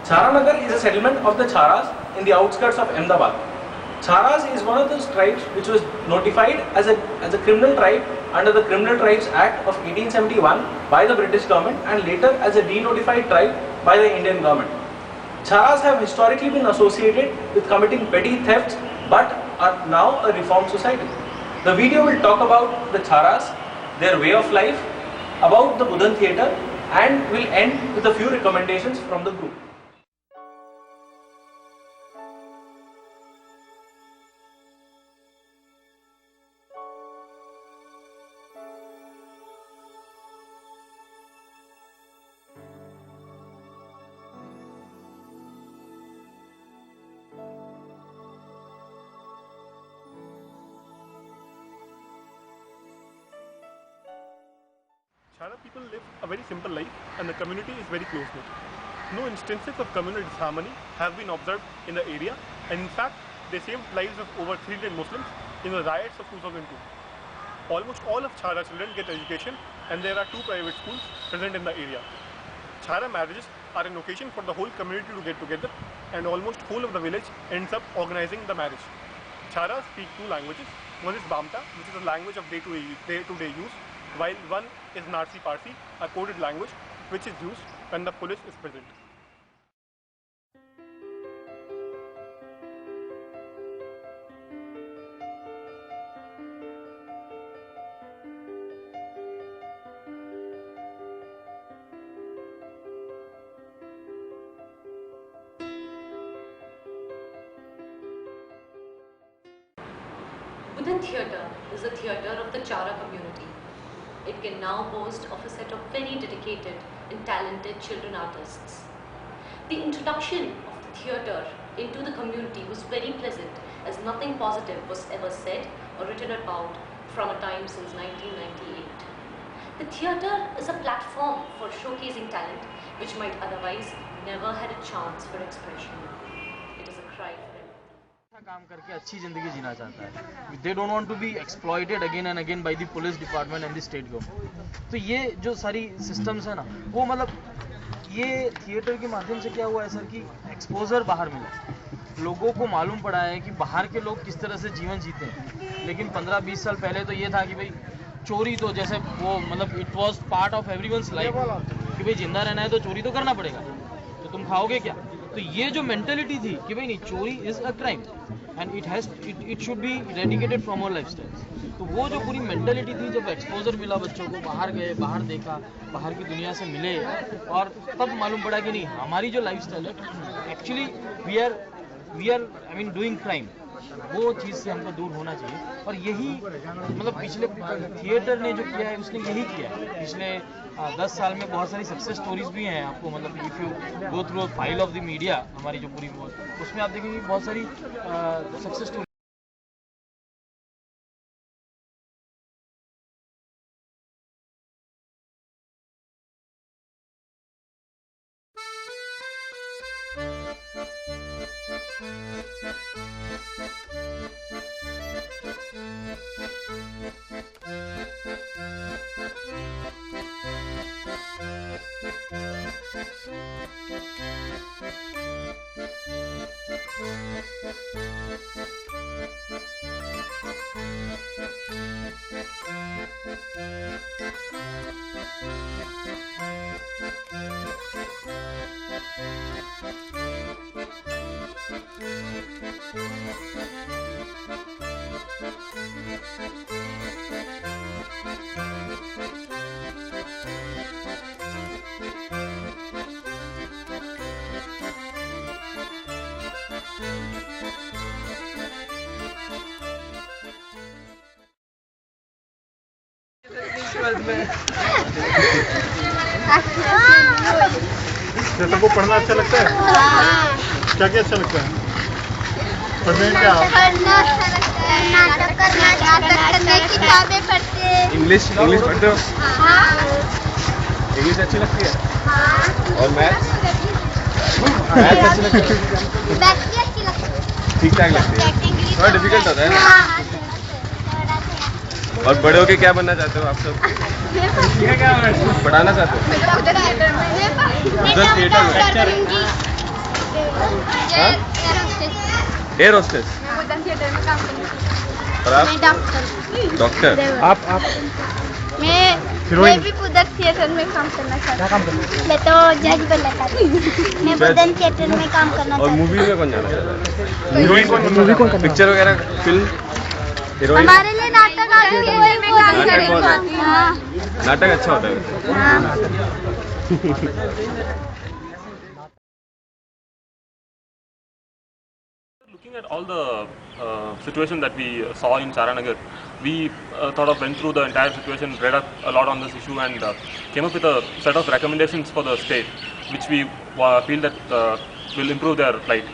Chharanagar is a settlement of the Chharas in the outskirts of Ahmedabad. Chharas is one of those tribes which was notified as a criminal tribe under the Criminal Tribes Act of 1871 by the British government and later as a denotified tribe by the Indian government. Chharas have historically been associated with committing petty thefts but are now a reformed society. The video will talk about the Chharas, their way of life, about the Buddhan theatre, and will end with a few recommendations from the group. Chhara people live a very simple life and the community is very close-knit. No instances of communal disharmony have been observed in the area, and in fact they saved lives of over 300 Muslims in the riots of 2002. Almost all of Chhara children get education and there are 2 private schools present in the area. Chhara marriages are an occasion for the whole community to get together and almost whole of the village ends up organizing the marriage. Chhara speak 2 languages. One is Bamta, which is a language of day-to-day use, while one is Narsi Parsi, a coded language which is used when the police is present. Buddhan theatre is a theatre of the Chhara community. It can now boast of a set of very dedicated and talented children artists. The introduction of the theatre into the community was very pleasant, as nothing positive was ever said or written about from a time since 1998. The theatre is a platform for showcasing talent which might otherwise never had a chance for expression. It is a cry for help. काम करके अच्छी जिंदगी जीना चाहता है. They don't want to be exploited again and again by the police department and the state government. तो ये जो सारी systems है ना, वो मतलब ये थिएटर के माध्यम से क्या हुआ है सर कि एक्सपोजर बाहर मिला, लोगों को मालूम पड़ा है कि बाहर के लोग किस तरह से जीवन जीते हैं. लेकिन 15-20 साल पहले तो ये था कि भाई चोरी तो जैसे वो मतलब it was part of everyone's life कि भाई जिंदा रहना है तो चोरी तो करना पड़ेगा, तो तुम खाओगे क्या. तो ये जो मेंटेलिटी थी कि भाई नहीं, चोरी is a crime and it should be eradicated from our lifestyle. तो वो जो पूरी मेंटेलिटी थी, जब एक्सपोजर मिला बच्चों को, बाहर गए, बाहर देखा, बाहर की दुनिया से मिले, और तब मालूम पड़ा कि नहीं, हमारी जो लाइफस्टाइल है actually we are I mean doing crime. वो चीज़ से हमको दूर होना चाहिए. और यही मतलब पिछले थिएटर ने जो किया है उसने यही किया है. पिछले 10 साल में बहुत सारी सक्सेस स्टोरीज भी हैं. आपको मतलब if you go through file of the media, हमारी जो पूरी उसमें आप देखेंगे बहुत सारी सक्सेस स्टोरी. तुमको पढ़ना अच्छा लगता है? क्या क्या अच्छा लगता है पढ़ने में? क्या नाटक करना, किताबें पढ़ते. इंग्लिश पढ़ते हो? इंग्लिश अच्छी लगती है? और मैथ्स अच्छी लगती है? ठीक ठाक लगती है? थोड़ा डिफिकल्ट होता है ना? और बड़े होके क्या बनना चाहते हो आप सब? पढ़ाना चाहते हो? उधर थिएटर में हाँ? Air hostess. थिएटर में काम करना और आप? मैं डॉक्टर। डॉक्टर। आप मैं भी पुदक थिएटर में काम करना चाहती हूँ। मैं तो जज बनना चाहती हूँ। मैं पुदक थिएटर में काम करना और चाहती मूवी में कौन जाना चाहता है? मूवी कौन? पिक्चर वगैरह, फिल्म, हूँ। हीरोइन? हमारे लिए नाटक आती है, मैं काम नाटक करना बहुत चाहती हूँ। हाँ। नाटक अच्छा होता है। हाँ। Looking at all the situation that we saw in Chharanagar, we sort of went through the entire situation, read up a lot on this issue, and came up with a set of recommendations for the state, which we feel that will improve their plight.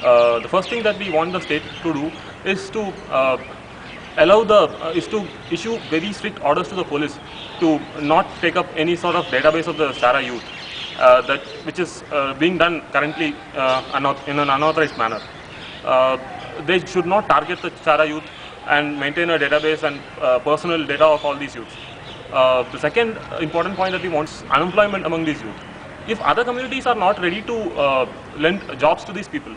The first thing that we want the state to do is to is to issue very strict orders to the police to not take up any sort of database of the Chara youth, which is being done currently in an unauthorized manner. They should not target the Chara youth and maintain a database and personal data of all these youths. The second important point that we want is unemployment among these youth. If other communities are not ready to lend jobs to these people,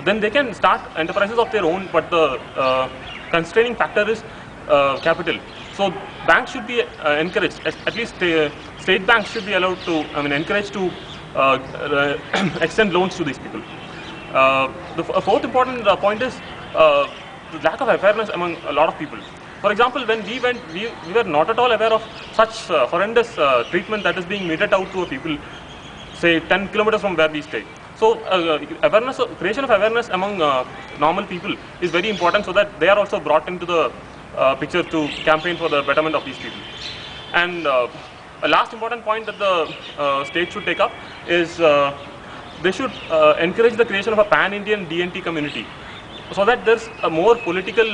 then they can start enterprises of their own, but the constraining factor is capital. So banks should be encouraged, at least state banks should be allowed to, encouraged to extend loans to these people. The fourth important point is the lack of awareness among a lot of people. For example, when we went, we were not at all aware of such horrendous treatment that is being meted out to people, say 10 kilometers from where we stay. So creation of awareness among normal people is very important, so that they are also brought into the picture to campaign for the betterment of these people. And a last important point that the state should take up is they should encourage the creation of a pan-Indian DNT community, so that there's a more political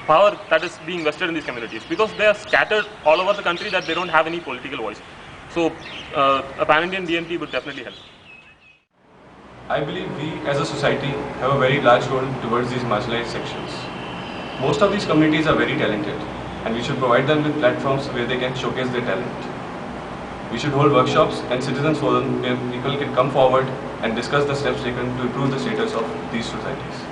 power that is being vested in these communities, because they are scattered all over the country that they don't have any political voice. So a pan-Indian DNT would definitely help. I believe we as a society have a very large role towards these marginalized sections. Most of these communities are very talented, and we should provide them with platforms where they can showcase their talent. We should hold workshops and citizens forums where people can come forward and discuss the steps taken to improve the status of these societies.